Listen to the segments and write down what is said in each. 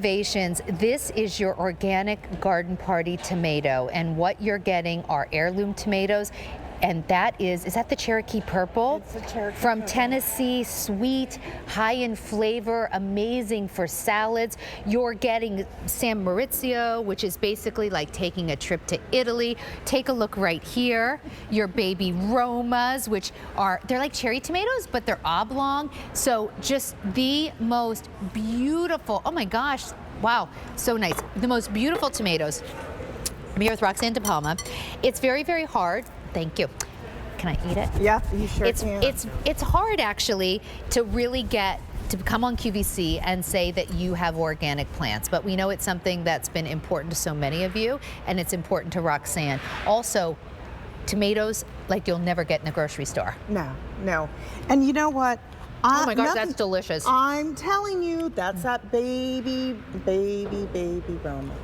Innovations. This is your organic garden party tomato, and what you're getting are heirloom tomatoes, and that is that the Cherokee Purple? It's the Cherokee from Purple. Tennessee, sweet, high in flavor, amazing for salads. You're getting San Maurizio, which is basically like taking a trip to Italy. Take a look right here. Your Baby Romas, which they're like cherry tomatoes, but they're oblong. So just the most beautiful, oh my gosh, wow, so nice. The most beautiful tomatoes. I'm here with Roxanne De Palma. It's very, very hard. Thank you. Can I eat it? Yeah, you sure can. It's hard actually to really get to come on QVC and say that you have organic plants, but we know it's something that's been important to so many of you, and it's important to Roxanne. Also, tomatoes like you'll never get in a grocery store. No. And you know what? Oh my gosh, that's delicious. I'm telling you, that's that baby Roma.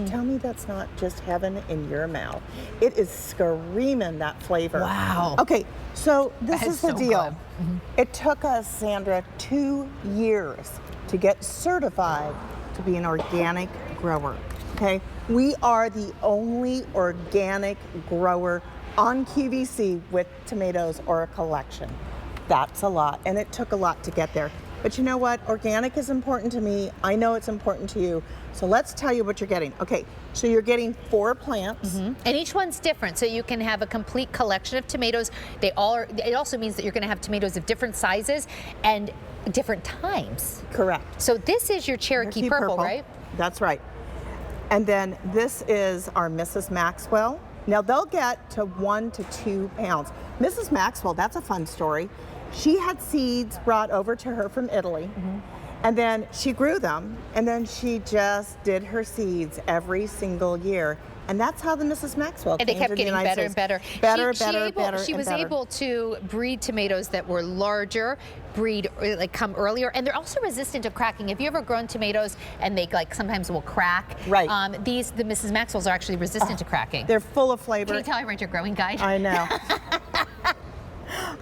Tell me that's not just heaven in your mouth. It is screaming that flavor. Wow. Okay, so this is the so deal. It took us, Sandra, 2 years to get certified to be an organic grower. Okay, we are the only organic grower on QVC with tomatoes or a collection. That's a lot, and it took a lot to get there. But you know what? Organic is important to me. I know it's important to you. So let's tell you what you're getting. Okay, so you're getting 4 plants. And each one's different, so you can have a complete collection of tomatoes. It also means that you're going to have tomatoes of different sizes and different times. Correct. So this is your Cherokee Purple, right? That's right. And then this is our Mrs. Maxwell. Now they'll get to 1 to 2 pounds. Mrs. Maxwell, that's a fun story. She had seeds brought over to her from Italy, and then she grew them, and then she just did her seeds every single year. And that's how the Mrs. Maxwell came And they kept to the getting United better States. and better. She was able to breed tomatoes that were larger, come earlier, and they're also resistant to cracking. Have you ever grown tomatoes and they sometimes will crack? Right. The Mrs. Maxwells are actually resistant to cracking. They're full of flavor. Can you tell I read your growing guide? I know.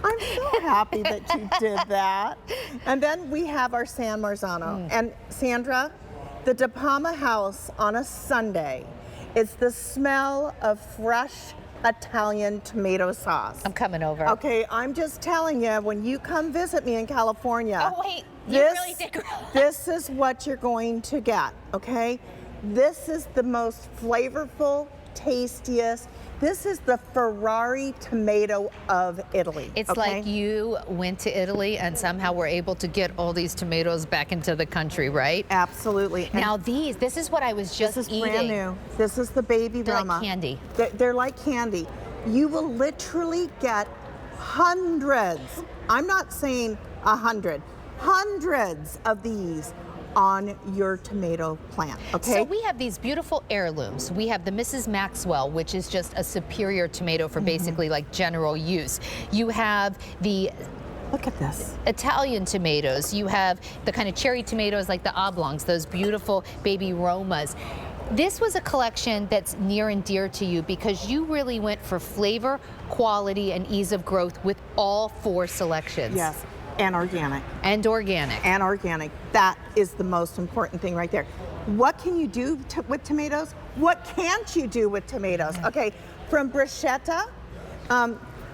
I'm so happy that you did that. And then we have our San Marzano. And Sandra, the De Palma house on a Sunday, it's the smell of fresh Italian tomato sauce. I'm coming over. Okay, I'm just telling you, when you come visit me in California, oh wait, you really did grow. This is what you're going to get, okay? This is the most flavorful, tastiest. This is the Ferrari tomato of Italy. It's like you went to Italy and somehow were able to get all these tomatoes back into the country, right? Absolutely. Now this is what I was just eating. This is brand new. This is the Baby Roma. They're like candy. They're like candy. You will literally get hundreds, I'm not saying 100, hundreds of these on your tomato plant, okay? So we have these beautiful heirlooms. We have the Mrs. Maxwell, which is just a superior tomato for basically like general use. You have the look at this. Italian tomatoes. You have the kind of cherry tomatoes like the oblongs, those beautiful Baby Romas. This was a collection that's near and dear to you because you really went for flavor, quality, and ease of growth with all 4 selections. Yes. And organic. And organic. And organic. That is the most important thing right there. What can you do with tomatoes? What can't you do with tomatoes? Okay, from bruschetta,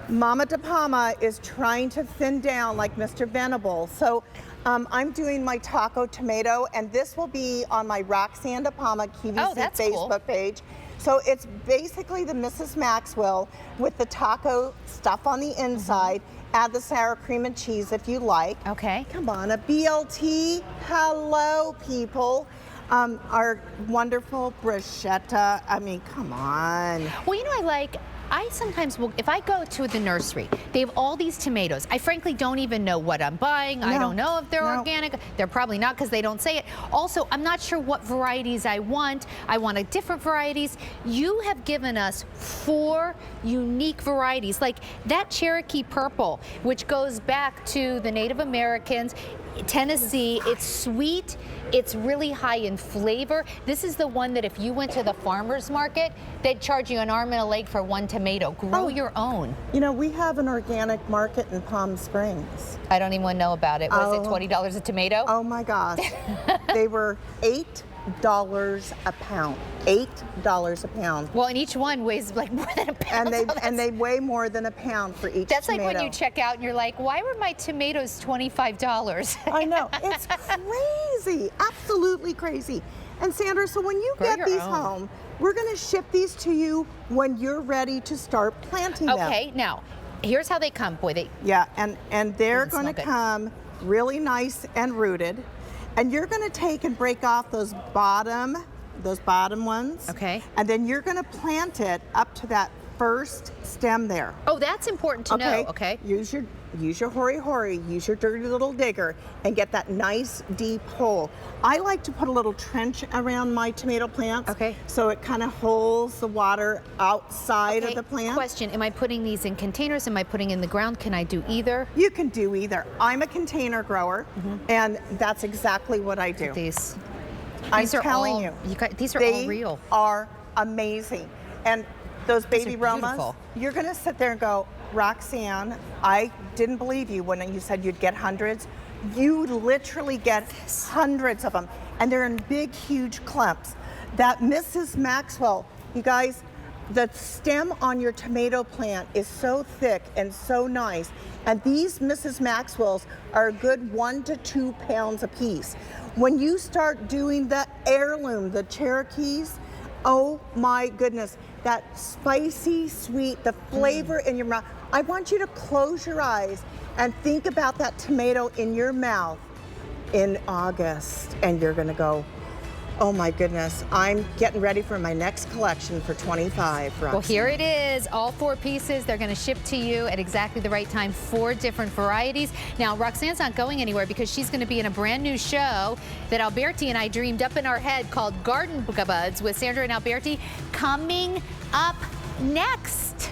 Mama De Palma is trying to thin down like Mr. Venable. So I'm doing my taco tomato, and this will be on my Roxanne De Palma QVC Facebook page. So it's basically the Mrs. Maxwell with the taco stuff on the inside. Add the sour cream and cheese if you like. Okay. Come on, a BLT. Hello, people. Our wonderful bruschetta. I mean, come on. Well, you know, I sometimes will, if I go to the nursery, they have all these tomatoes. I frankly don't even know what I'm buying. I don't know if they're organic. They're probably not because they don't say it. Also, I'm not sure what varieties I want. I want different varieties. You have given us 4 unique varieties, like that Cherokee Purple, which goes back to the Native Americans. Tennessee, it's sweet, it's really high in flavor. This is the one that if you went to the farmer's market, they'd charge you an arm and a leg for 1 tomato. Grow your own. You know, we have an organic market in Palm Springs. I don't even know about it. Was it $20 a tomato? Oh my gosh. They were $8 a pound. $8 a pound. Well, and each one weighs like more than a pound. And they weigh more than a pound for each That's tomato. like when you check out and you're like, why were my tomatoes $25? I know, it's crazy, absolutely crazy. And Sandra, so when you get these home, we're gonna ship these to you when you're ready to start planting them. Okay, now, here's how they come, boy. Yeah, and they're gonna come really nice and rooted. And you're gonna take and break off those bottom ones. Okay. And then you're gonna plant it up to that first stem there. Oh, that's important to know, okay. Use your hori-hori, use your dirty little digger, and get that nice deep hole. I like to put a little trench around my tomato plants, so it kind of holds the water outside of the plant. Question, am I putting these in containers? Am I putting in the ground? Can I do either? You can do either. I'm a container grower, and that's exactly what I do. I'm telling you, these are all real. They are amazing. And those Baby Romas, you're gonna sit there and go, Roxanne, I didn't believe you when you said you'd get hundreds. You literally get hundreds of them, and they're in big, huge clumps. That Mrs. Maxwell, you guys, the stem on your tomato plant is so thick and so nice, and these Mrs. Maxwells are a good 1 to 2 pounds a piece. When you start doing the heirloom, the Cherokees, oh my goodness, that spicy, sweet, the flavor in your mouth. I want you to close your eyes and think about that tomato in your mouth in August, and you're gonna go, oh my goodness, I'm getting ready for my next collection for 25. Roxanne. Well, here it is, all 4 pieces. They're gonna ship to you at exactly the right time, 4 different varieties. Now, Roxanne's not going anywhere because she's gonna be in a brand new show that Alberti and I dreamed up in our head called Garden Buds with Sandra and Alberti, coming up next.